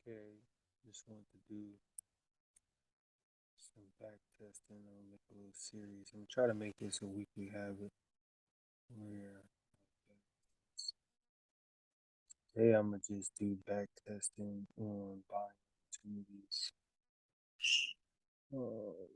Okay, just want to do some back testing. I'll make a little series. I'm gonna try to make this a weekly habit where today I'm gonna just do back testing on buying opportunities. Uh,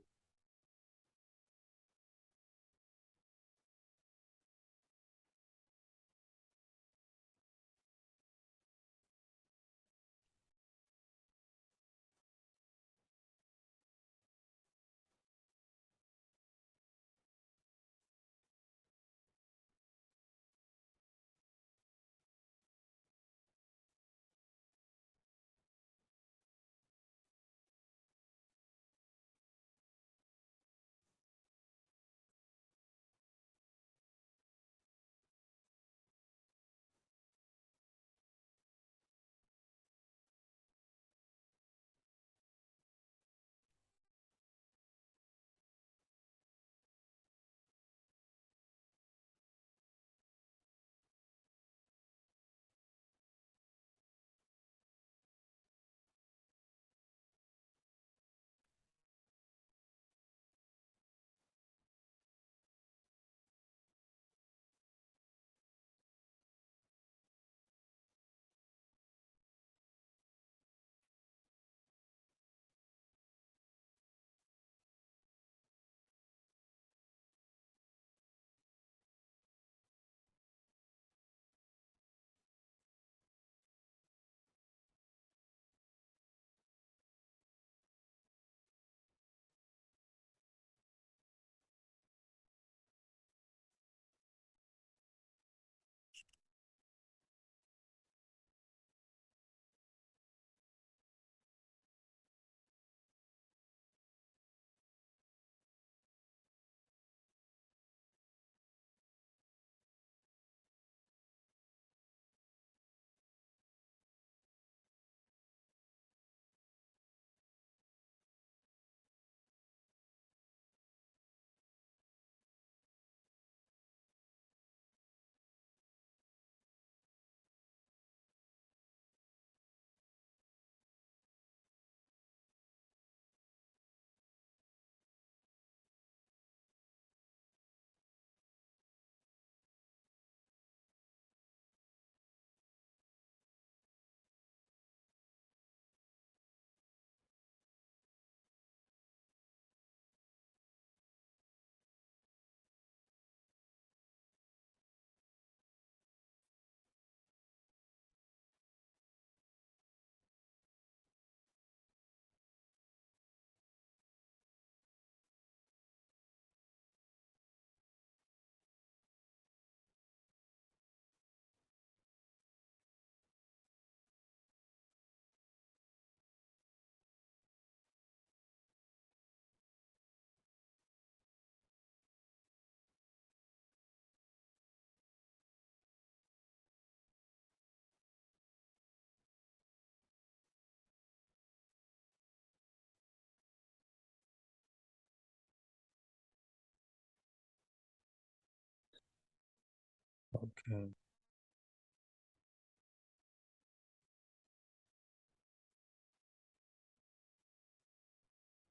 okay,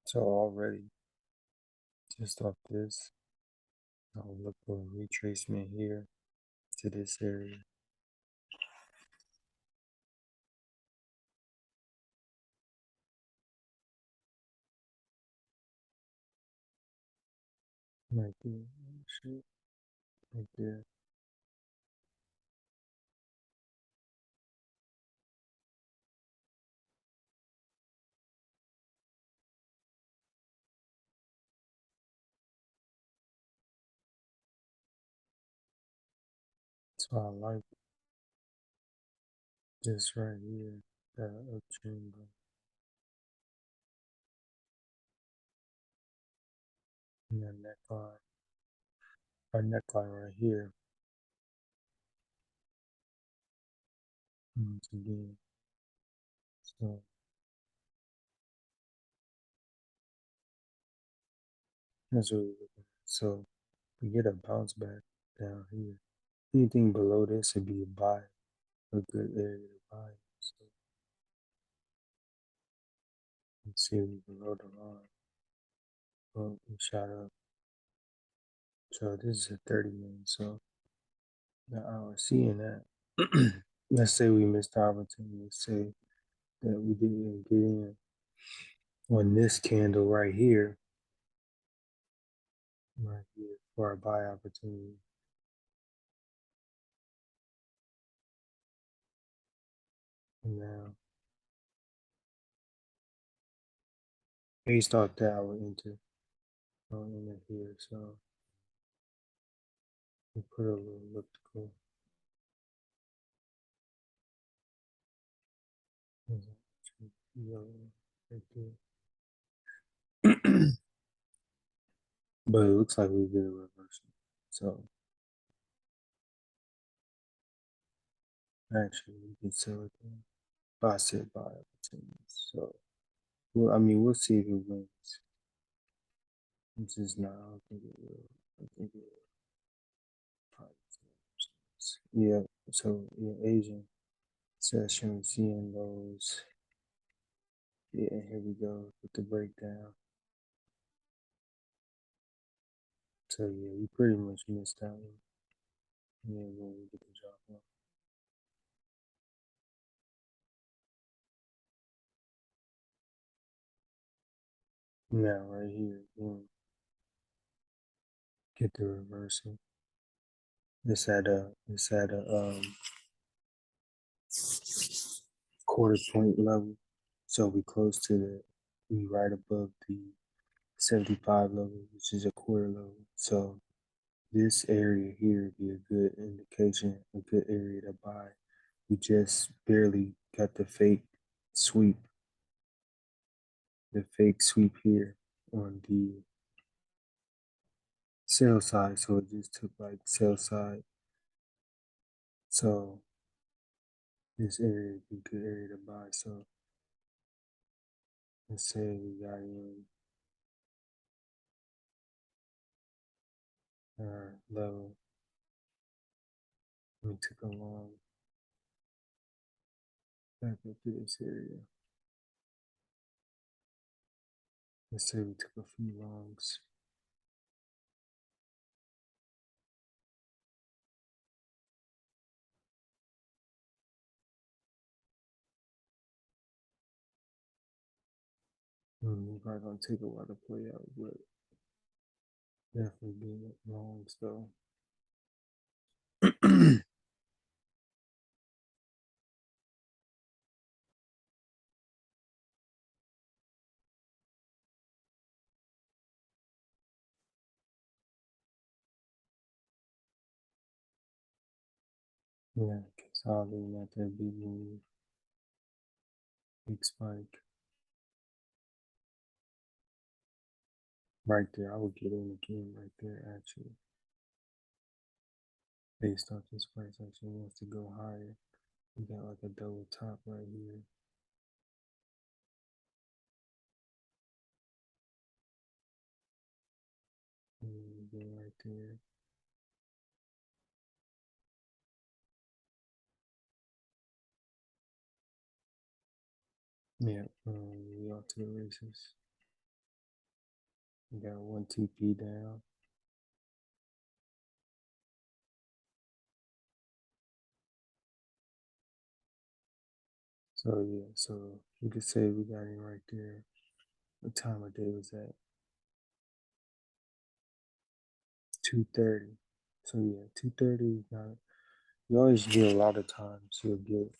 so already just off this, I'll look for a retracement here to this area. Right there, shit, right there. So I like this right here, that up chamber, and that neckline, our neckline right here. Once again, so that's what we're looking at. So we get a bounce back down here. Anything below this would be a buy, a good area to buy. So Let's see, we below the line. Well, we shot up. So this is a 30 minute. So now I was seeing that. Let's say we missed the opportunity. Let's say that we didn't get in on this candle right here for our buy opportunity. And now, based off that, I would enter in it here. So we put a little elliptical. Yellow right there. But it looks like we did a reversal. So actually, we can sell it then. But I said buy opportunities. So, well, I mean, we'll see if it wins. This is not, I don't think it will. I think it will. Probably. Yeah, so yeah, Asian session, seeing those. Yeah, here we go with the breakdown. So yeah, we pretty much missed that one. Yeah, when we get the drop off. Now right here, get the reversal. It's at a quarter point level. So we close to we right above the 75 level, which is a quarter level. So this area here would be a good indication, a good area to buy. We just barely got sweep, the fake sweep here on the sell side. So it just took like sell side. So this area would be a good area to buy. So let's say we got in our level. We took a long back up to this area. Let's say we took a few longs. We're probably gonna take a while to play out, but definitely being longs though. Yeah, consolidating at that big move, big spike. Right there, I would get in again right there actually. Based off this price actually wants to go higher. We got like a double top right here. And then right there. Yeah, we out to the races. We got one TP down. So yeah, so we could say we got in right there. What time of day was that? 2:30. So yeah, 2:30. You always get a lot of times. You'll get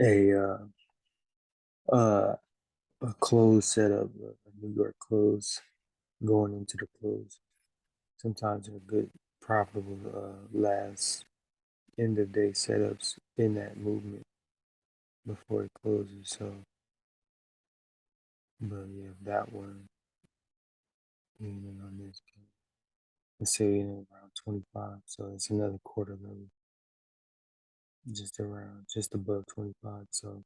a uh, a close setup, a New York close going into the close. Sometimes a good profitable last end of day setups in that movement before it closes. So, but yeah, that one even on this game. Let's say around 25, so it's another quarter level, just above 25. So,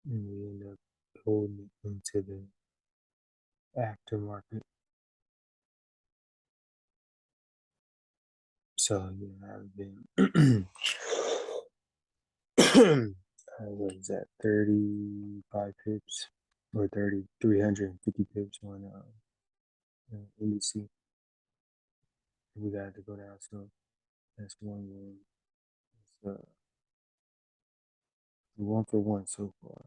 and we end up holding it into the aftermarket. So yeah, that would have been what is that, 35 pips or 350 pips on NBC. We got to go down, so that's one. It's, 1 for 1 so far.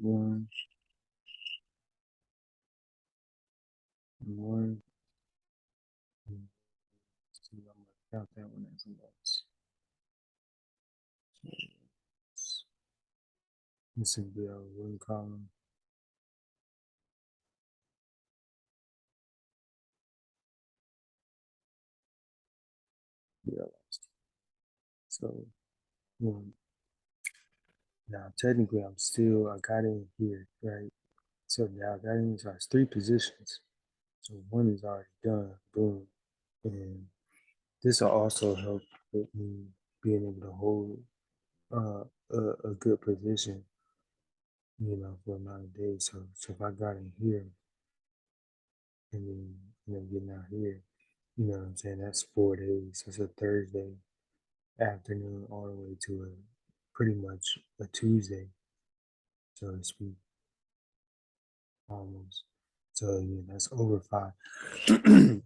One, one. So I'm gonna count that one as a loss. This will be our win column. Yeah, lost. So now technically I got in here, right? So now I got in, so it's 3 positions. So one is already done, boom. And this will also help with me being able to hold a good position, for amount of days. So if I got in here and then getting out here, you know what I'm saying? That's 4 days. It's a Thursday afternoon all the way to a pretty much a Tuesday, so to speak, almost. So yeah, that's over five.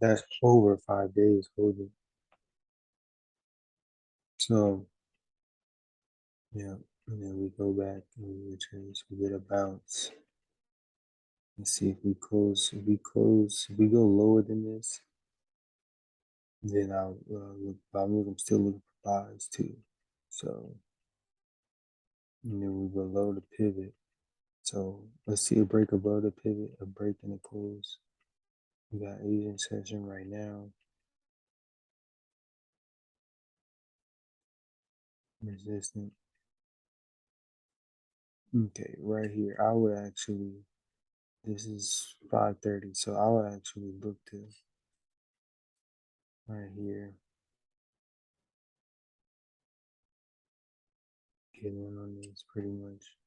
That's over 5 days holding. So yeah, and then we go back and we retrace. We get a bounce. Let's see if we close. If we go lower than this, then I'll look. I'm still looking for buys too. So and then we below the pivot. So let's see a break above the pivot, a break and a close. We got Asian session right now. Resistant. Okay, right here. I would actually. This is 5:30, so I would actually look to right here. Get in on this pretty much.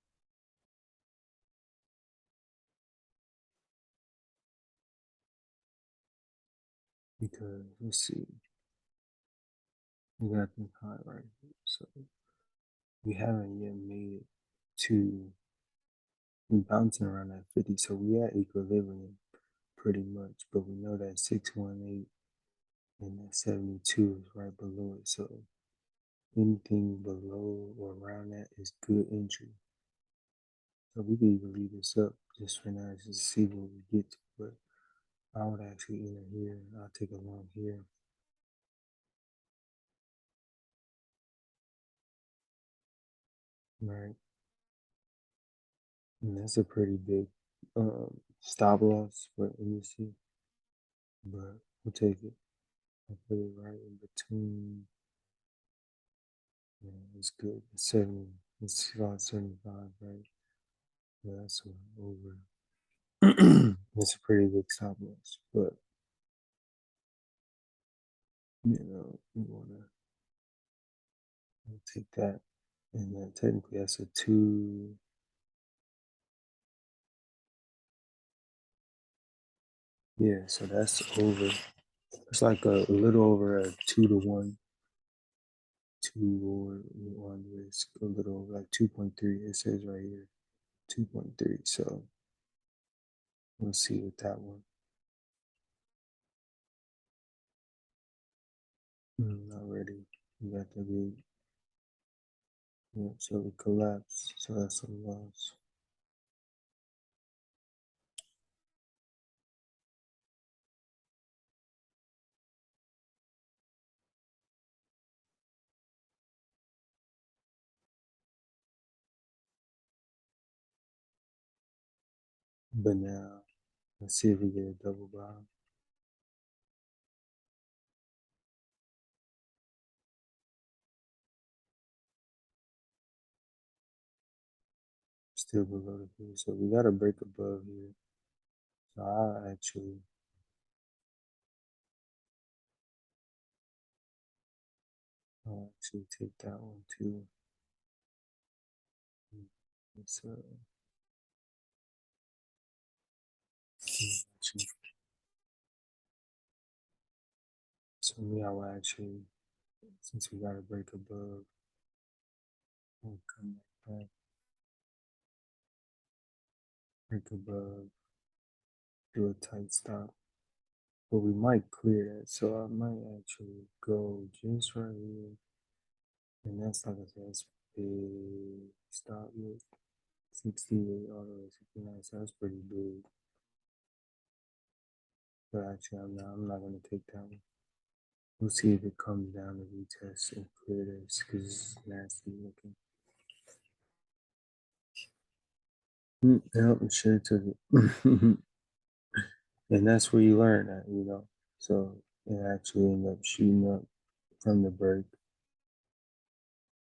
Because let's see, we got the high right here, so we haven't yet made it to bouncing around that 50, so we at equilibrium pretty much, but we know that 618 and that 72 is right below it, so anything below or around that is good entry. So we can even leave this up just for now, just to see what we get to, but I would actually enter here. I'll take a long here. Right. And that's a pretty big stop loss for NBC, but we'll take it. I'll put it right in between. Yeah, it's good. It's 70. It's about 75, right? Yeah, that's over. It's a pretty big stop loss, but we want to take that. And then technically that's a 2. Yeah, so that's over. It's like a little over a 2 to 1, 2 or 1 risk, a little over like 2.3. It says right here, 2.3. So we'll see with that one. Not ready. We got the big. Yeah, so we collapse. So that's a loss. But now, let's see if we get a double bottom. Still below the pivot. So we got to break above here. So I'll actually take that one too. It's So now I actually, since we got a break above, we'll come back, break above, do a tight stop. But we might clear that, so I might actually go just right here. And that's like I said, that's big stop with 68 all the way to 69, so that's pretty big. But actually, I'm not going to take that one. We'll see if it comes down to retest and clear this because it's nasty looking. Yep, should have took it. And that's where you learn that. So it actually ended up shooting up from the break.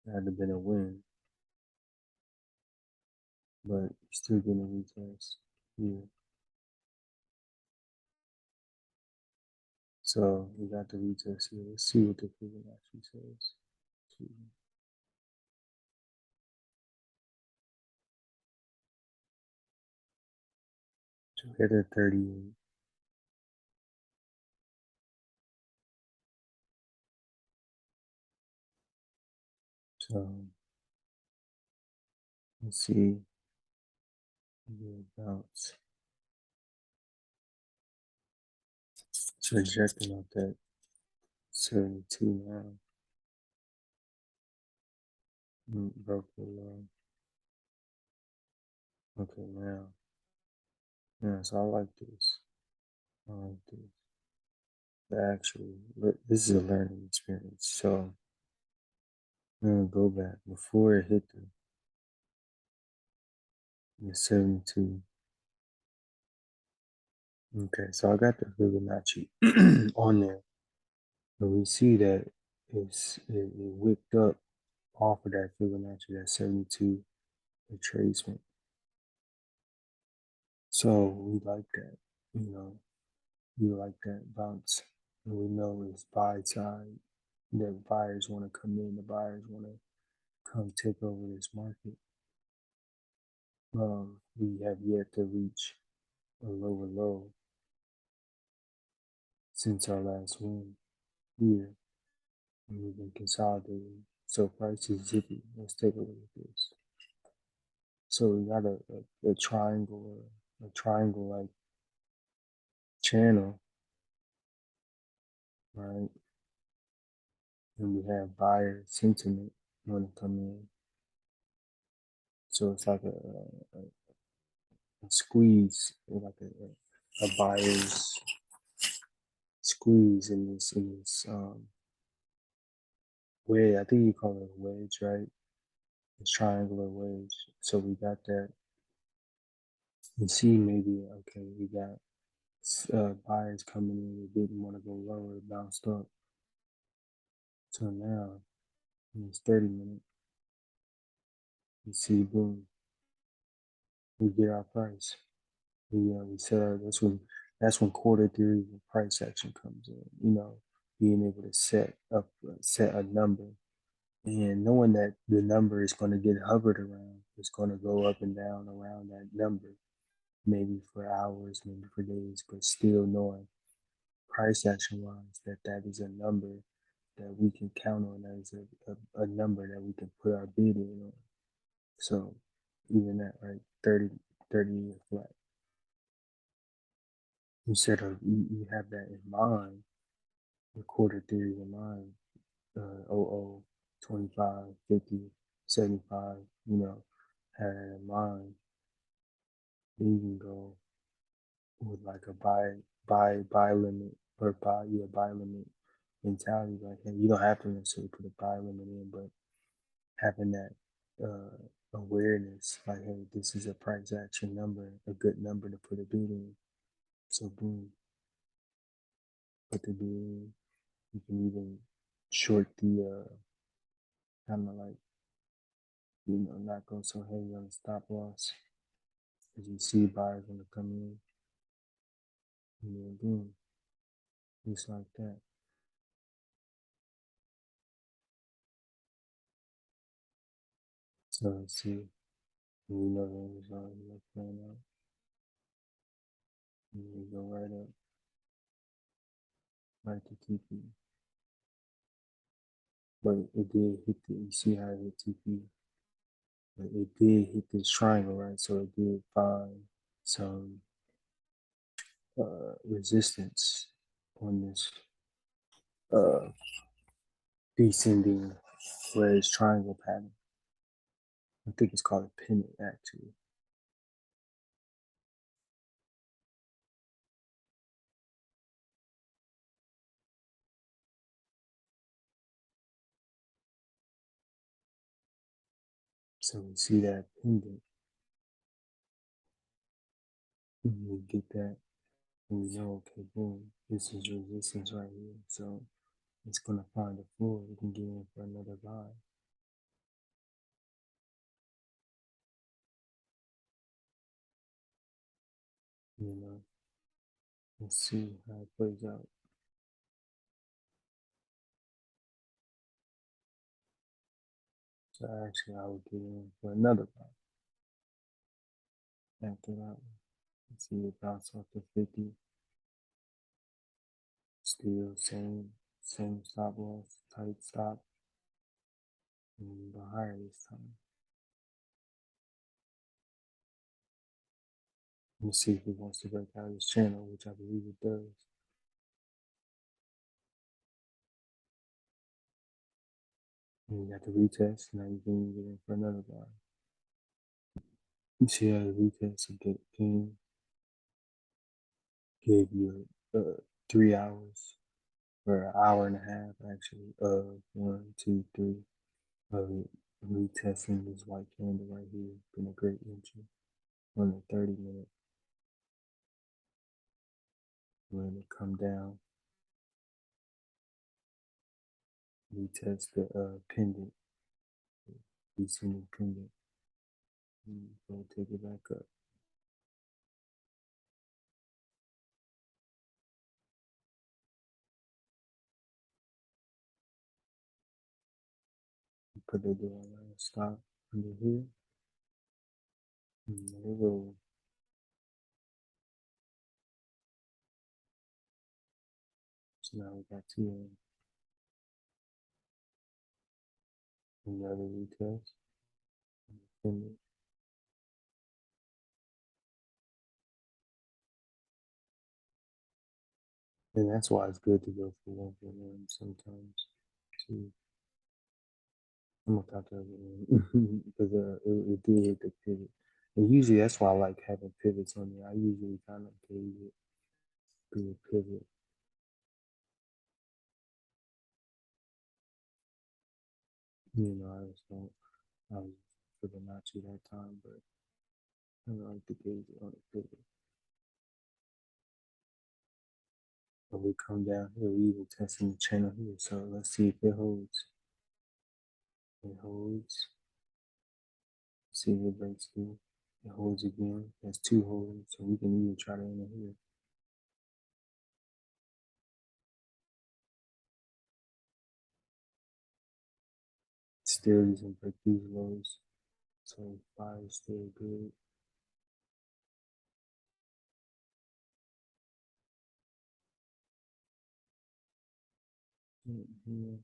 It had to been a win, but still getting a retest. Yeah. So we got the retest here. Let's see what the Fibonacci says. So hit at 38. So let's see the bounce. It's rejecting out that 72 now. Broke the low. Okay, now. Yeah, so I like this. I like this. Actually, this is a learning experience. So I'm gonna go back before it hit the 72. Okay, so I got the Fibonacci on there, and we see that it whipped up off of that Fibonacci, that 72 retracement. So we like that, we like that bounce, and we know it's buy side. That buyers want to come in, the buyers want to come take over this market. We have yet to reach a lower low since our last win here, and we've been consolidating. So price is zippy. Let's take a look at this. So we got a triangle like channel, right? And we have buyer sentiment want to come in. So it's like a squeeze, like a buyer's squeeze in this wedge. I think you call it a wedge, right? It's triangular wedge. So we got that. You see, maybe okay, we got buyers coming in that didn't want to go lower, bounced up. So now in this 30 minutes, you see, boom, we get our price. We set our, that's when quarter theory and price action comes in. Being able to set a number and knowing that the number is going to get hovered around, it's going to go up and down around that number, maybe for hours, maybe for days, but still knowing price action wise that is a number that we can count on as a number that we can put our bid in on. So even that, right, 30 year flat. You have that in mind, the quarter theory in mind, 00, 25, 50, 75, have that in mind. Then you can go with like a buy limit or buy limit mentality. Like, hey, you don't have to necessarily put a buy limit in, but having that awareness, like, hey, this is a price action number, a good number to put a bid in. So boom, put the bid in. You can even short the kind of like not go so heavy on the stop loss as you see buyers want to come in, and then boom, just like that. So let's see. We know the result is playing out. And we go right up, right to TP. but it did hit the, you see how it hit TP, but it did hit this triangle, right? So it did find some resistance on this uh, descending wedge triangle pattern. I think it's called a pennant actually. So we see that pendant, and we get that, and we know, okay, boom, this is resistance right here. So it's gonna find a floor. We can get in for another buy. You know, let's see how it plays out. So actually, I would get in for another buy after that one. Let's see it bounce off the 50. Still same stop loss, tight stop, and the higher this time. Let's see if it wants to break out of this channel, which I believe it does. And you got the retest. Now you can get in for another buy. You see how the retest again gave you 3 hours or an hour and a half actually of 1, 2, 3 of it retesting this white candle right here. Been a great entry on the 30 minute. When it come down, retest the pendant, descending pendant, and go take it back up. Put the door stop under here. And there we go. So now we got two another retest. And that's why it's good to go for 1 for 1 sometimes. Too. I'm gonna talk to everyone because it did hit the pivot. And usually that's why I like having pivots on there. I usually kind of gauge it through a pivot. You know, I just don't. I was Fibonacci that time, but I like to gauge it on a pivot. But we come down here, we even testing the channel here. So let's see if it holds. It holds. See if it breaks through. It holds again. That's two holds, so we can even try to enter here. Still doesn't break these lows, so buy is still good. Here.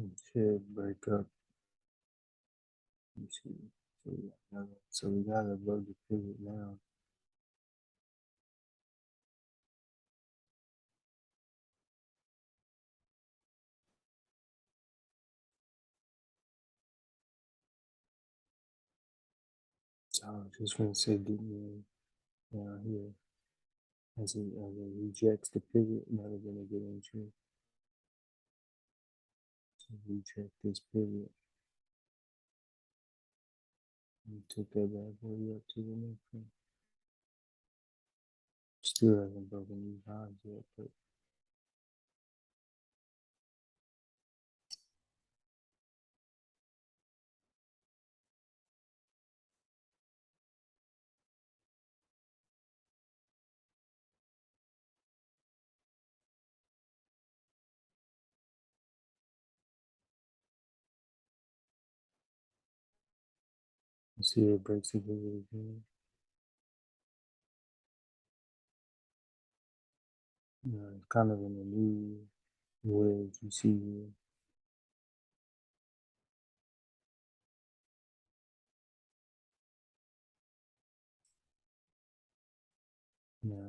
It should break up. You see. So we got above the pivot now. So I was just gonna say, get me down here as it rejects the pivot. Not gonna get entry. So reject this pivot. And took that bad boy up to the next one. Still hasn't broken these highs yet, but see it breaks a little again. It's kind of in a new wedge you see here.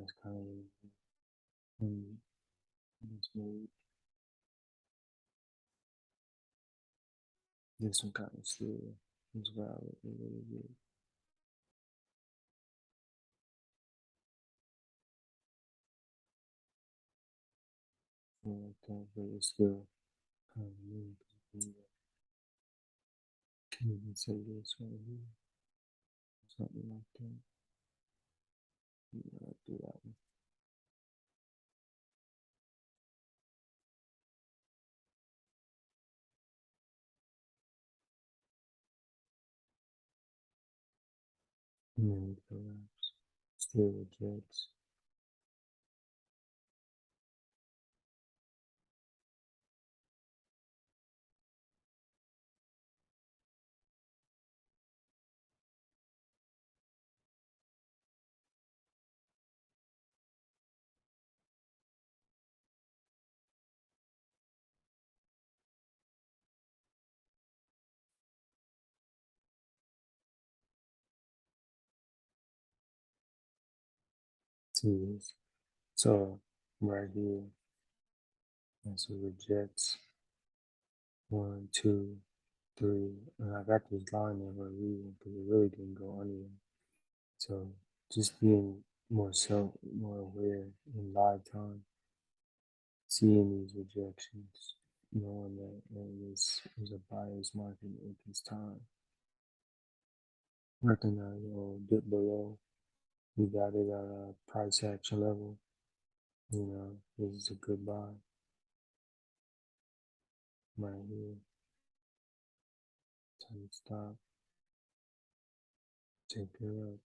It's kind of in this mode. This one kind of still is valid a little bit. Like that, but it's still kind of new. Can even say this right here, something like that. Yeah, do that one. And then it collapse. Still rejects. See this? So right here, that's a rejects. 1, 2, 3. And I got this line there for a reason because it really didn't go anywhere. So just being more aware in live time, seeing these rejections, knowing that this is a buyer's market at this time. Recognize dip below. We got it at a price action level. This is a good buy right here. Time to stop. Take it up.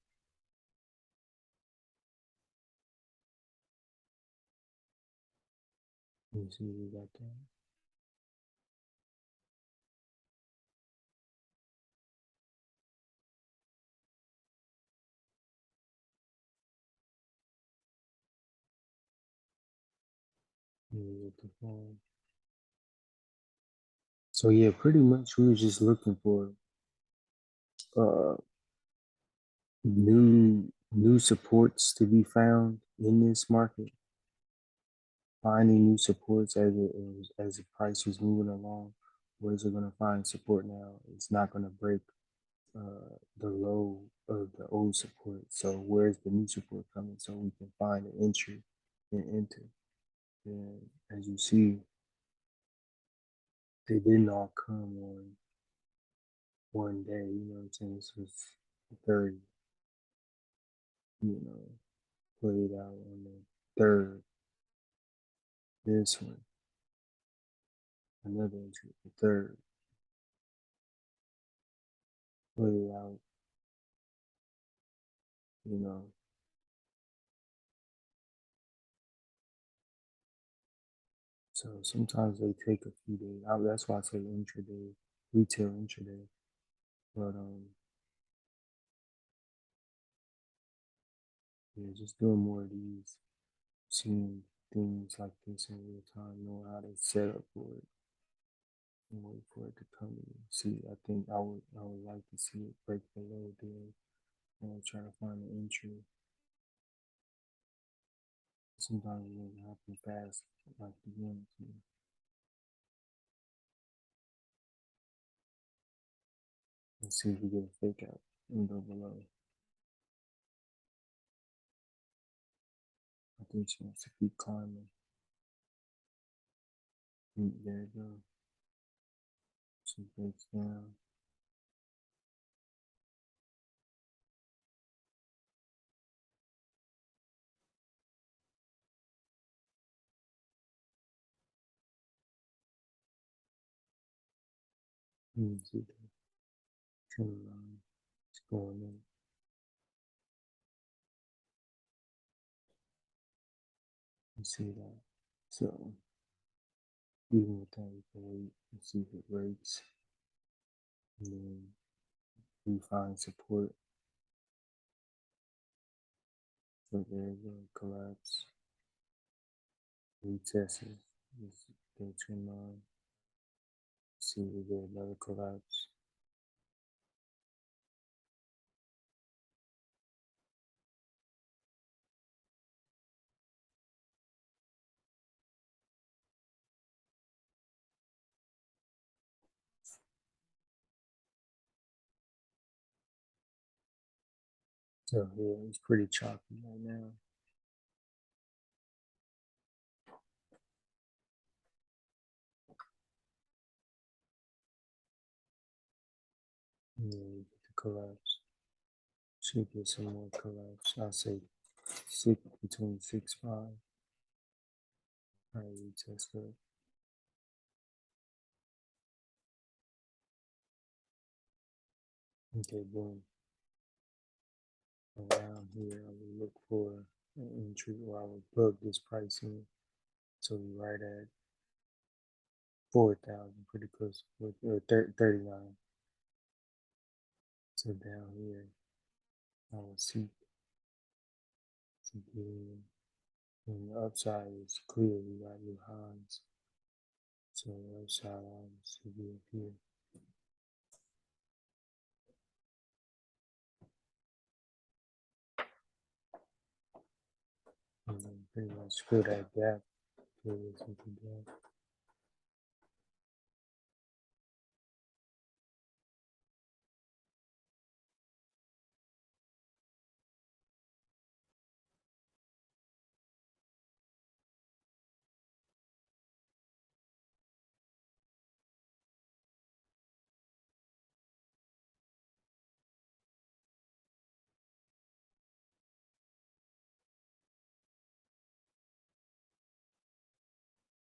You see we got that. With the phone. So yeah, pretty much we were just looking for uh new supports to be found in this market, finding new supports as the price is moving along. Where's it going to find support now? It's not going to break the low of the old support. So where's the new support coming so we can find an entry and enter? And as you see, they didn't all come on one day. You know what I'm saying? This was the third, you know, played out on the third. This one, another entry, the third, played out, you know. So sometimes they take a few days. That's why I say intraday, retail intraday. But yeah, just doing more of these, seeing things like this in real time, knowing how to set up for it and wait for it to come in. See, I would like to see it break below there and try to find an entry. Sometimes it doesn't happen fast like the game to. Let's see if we get a fake out and go below. I think she wants to keep climbing. There you go. She breaks down. You see the trend line. It's going in. You see that. So even with that, you can wait and see if it breaks. And then we find support. So there's a collapse. Retest it. Just go trend line. See we get another collapse. So yeah, it's pretty choppy right now. Yeah, we get the collapse. Should get some more collapse. I say between 6.5. Alright, retest that. Okay, boom. Around here, I would look for an entry or I would plug this pricing. So we right at 4,000, pretty close with 39. So down here, I will seek to get in. And the upside is clear. We got new highs. So the upside obviously be up here. And then pretty much fill that gap. Fill this with the gap.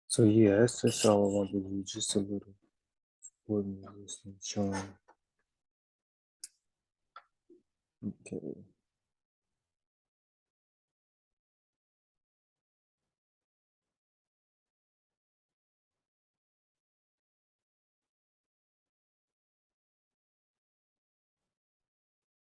So yeah, that's all I want to do. Just a little support and resistance showing. Okay.